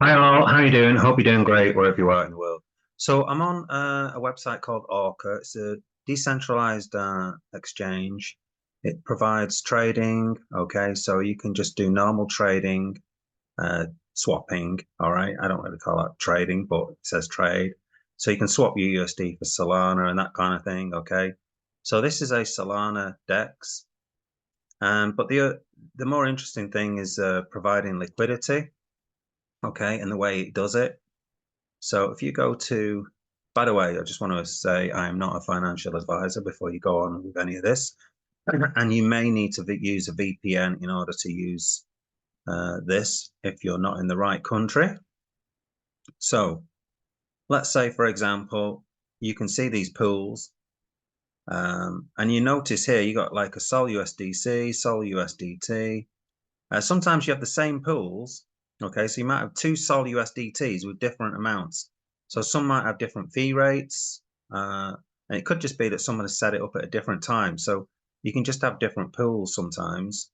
Hi all, how you doing? Hope you're doing great wherever you are in the world. So I'm on a website called Orca. It's a decentralized exchange. It provides trading. Okay, so you can just do normal trading, uh, swapping. All right, I don't really call that trading, but it says trade. So you can swap your USD for Solana and that kind of thing. Okay, so this is a Solana DEX, but the more interesting thing is providing liquidity. Okay, and the way it does it. So if you go to, by the way, I just want to say I am not a financial advisor before you go on with any of this. And you may need to use a VPN in order to use this if you're not in the right country. So let's say, for example, you can see these pools. And you notice here you got like a Sol USDC, Sol USDT. Sometimes you have the same pools. Okay, so you might have two Sol USDTs with different amounts. So some might have different fee rates, and it could just be that someone has set it up at a different time. So you can just have different pools sometimes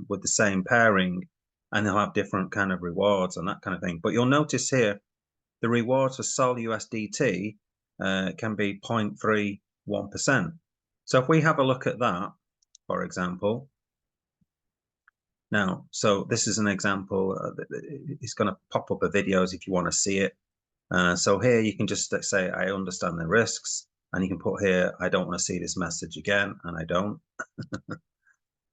with the same pairing, and they'll have different kind of rewards and that kind of thing. But you'll notice here the rewards for Sol USDT can be 0.31%. So if we have a look at that, for example. Now, so this is an example. It's going to pop up a videos if you want to see it. So here you can just say, I understand the risks. And you can put here, I don't want to see this message again. And I don't.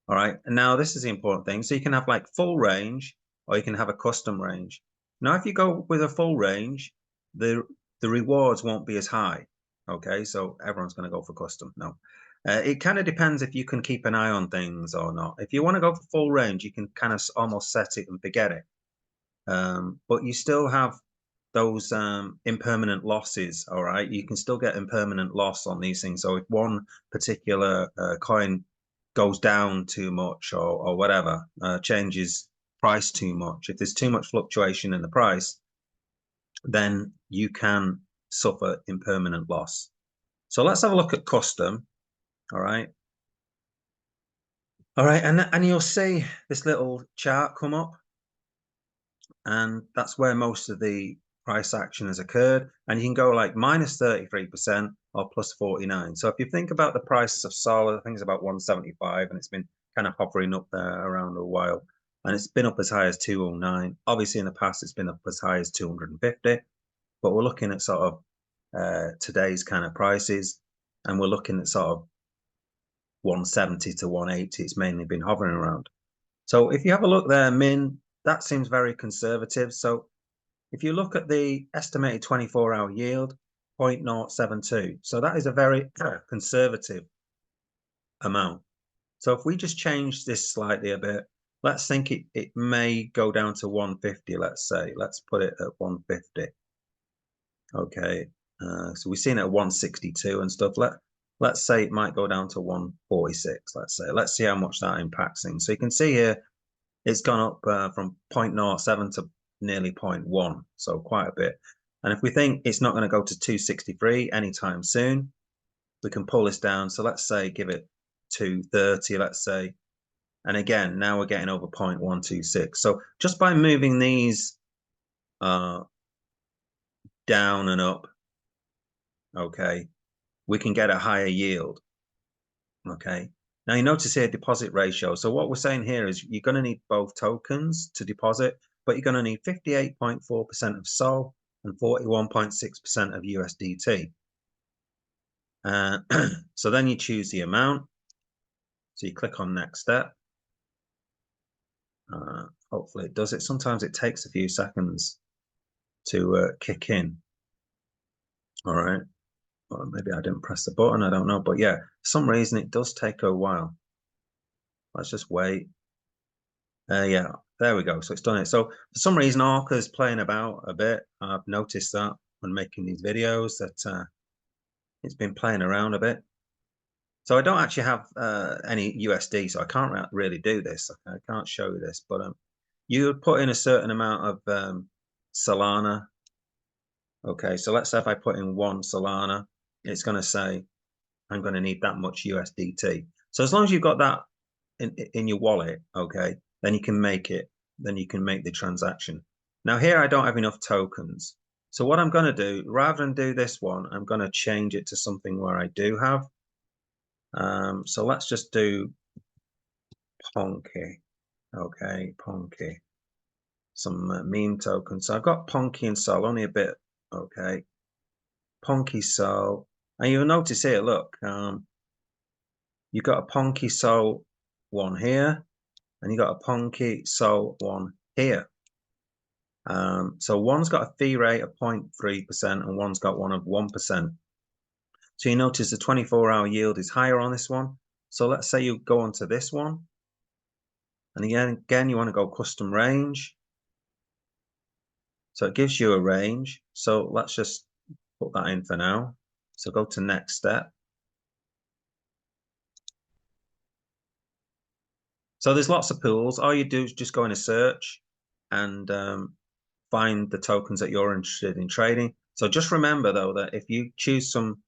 All right. And now this is the important thing. So you can have like full range or you can have a custom range. Now, if you go with a full range, the rewards won't be as high. Okay. So everyone's going to go for custom. No. It kind of depends if you can keep an eye on things or not. If you want to go for full range, you can kind of almost set it and forget it. But you still have those impermanent losses. All right, you can still get impermanent loss on these things. So if one particular coin goes down too much or whatever, changes price too much, if there's too much fluctuation in the price, then you can suffer impermanent loss. So let's have a look at custom. All right. All right, and you'll see this little chart come up, and that's where most of the price action has occurred. And you can go like minus 33% or plus 49. So if you think about the price of Sol, I think it's about 175, and it's been kind of hovering up there around a while. And it's been up as high as 209. Obviously, in the past, it's been up as high as 250. But we're looking at sort of today's kind of prices, and we're looking at sort of 170 to 180. It's mainly been hovering around. So if you have a look there, min, that seems very conservative. So if you look at the estimated 24-hour yield, 0.072. So that is a very conservative amount. So if we just change this slightly a bit, let's think it may go down to 150, let's say. Let's put it at 150. Okay. So we've seen it at 162 and stuff. Let's say it might go down to 146, let's say. Let's see how much that impacts things. So you can see here, it's gone up from 0.07 to nearly 0.1, so quite a bit. And if we think it's not going to go to 263 anytime soon, we can pull this down. So let's say give it 230, let's say. And again, now we're getting over 0.126. So just by moving these down and up, okay, we can get a higher yield. Okay. Now you notice here deposit ratio. So what we're saying here is you're going to need both tokens to deposit, but you're going to need 58.4% of SOL and 41.6% of USDT. So then you choose the amount. So you click on next step. Hopefully it does it. Sometimes it takes a few seconds to kick in. All right. Well, maybe I didn't press the button. I don't know. But yeah, for some reason it does take a while. Let's just wait. Yeah, there we go. So it's done it. So for some reason, Orca is playing about a bit. I've noticed that when making these videos that it's been playing around a bit. So I don't actually have any USD, so I can't really do this. I can't show you this, but you would put in a certain amount of Solana. Okay, so let's say if I put in 1 Solana, it's going to say I'm going to need that much USDT. So as long as you've got that in your wallet, okay, then you can make it. Then you can make the transaction. Now here I don't have enough tokens. So what I'm going to do, rather than do this one, I'm going to change it to something where I do have. So let's just do ponke. Okay, ponke. Some meme tokens. So I've got ponke and sol, only a bit. Okay, ponke sol. And you'll notice here, look, you've got a ponke sol one here, and you got a ponke sol one here. So one's got a fee rate of 0.3% and one's got one of 1%. So you notice the 24-hour yield is higher on this one. So let's say you go onto this one. And again, you want to go custom range. So it gives you a range. So let's just put that in for now. So go to next step. So there's lots of pools. All you do is just go in a search and find the tokens that you're interested in trading. So just remember though that if you choose some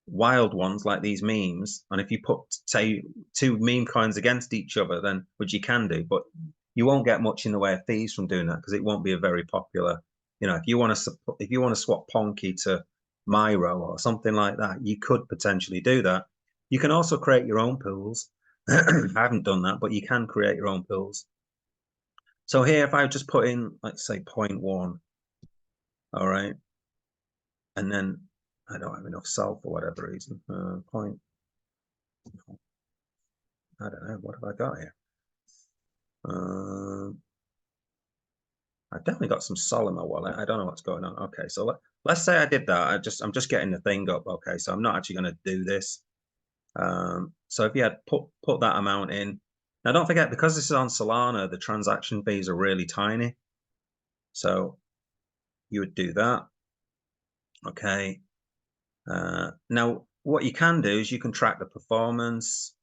wild ones like these memes, and if you put, say, 2 meme coins against each other, then, which you can do, but you won't get much in the way of fees from doing that because it won't be a very popular, you know, if you want to swap ponke to Myro or something like that, you could potentially do that. You can also create your own pools. I haven't done that, but you can create your own pools. So here, if I just put in, let's say 0.1, all right, and then I don't have enough sol for whatever reason, point, I don't know, what have I got here? I've definitely got some sol in my wallet. I don't know what's going on. Okay, so let's say I did that. I'm just getting the thing up. Okay, so I'm not actually going to do this. So if you had put that amount in, now don't forget, because this is on Solana, the transaction fees are really tiny. So you would do that. Okay. Now what you can do is you can track the performance.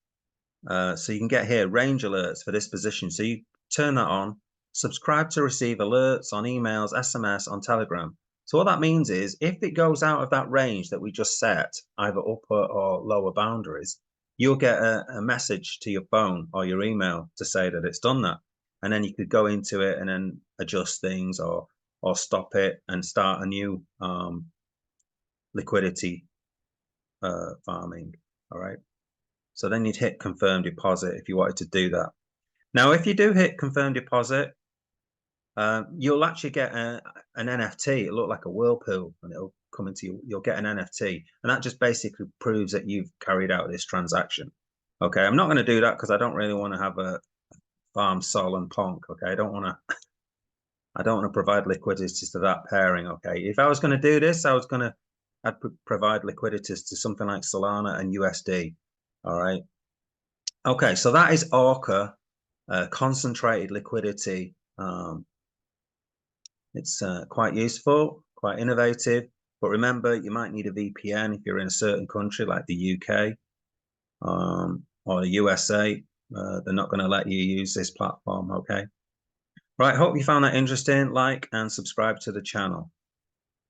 So you can get here range alerts for this position. So you turn that on, subscribe to receive alerts on emails, SMS, on Telegram. So what that means is if it goes out of that range that we just set, either upper or lower boundaries, you'll get a message to your phone or your email to say that it's done that. And then you could go into it and then adjust things or stop it and start a new liquidity farming. All right. So then you'd hit confirm deposit if you wanted to do that. Now, if you do hit confirm deposit, you'll actually get an NFT. It'll look like a whirlpool and it'll come into you. You'll get an NFT. And that just basically proves that you've carried out this transaction. Okay, I'm not going to do that because I don't really want to have a farm sol and ponk. Okay, I don't want to provide liquidity to that pairing. Okay, if I was going to do this, I'd provide liquidity to something like Solana and USD. All right. Okay, so that is Orca, concentrated liquidity. It's quite useful, quite innovative. But remember, you might need a VPN if you're in a certain country like the UK or the USA. They're not going to let you use this platform. Okay. Right. Hope you found that interesting. Like and subscribe to the channel.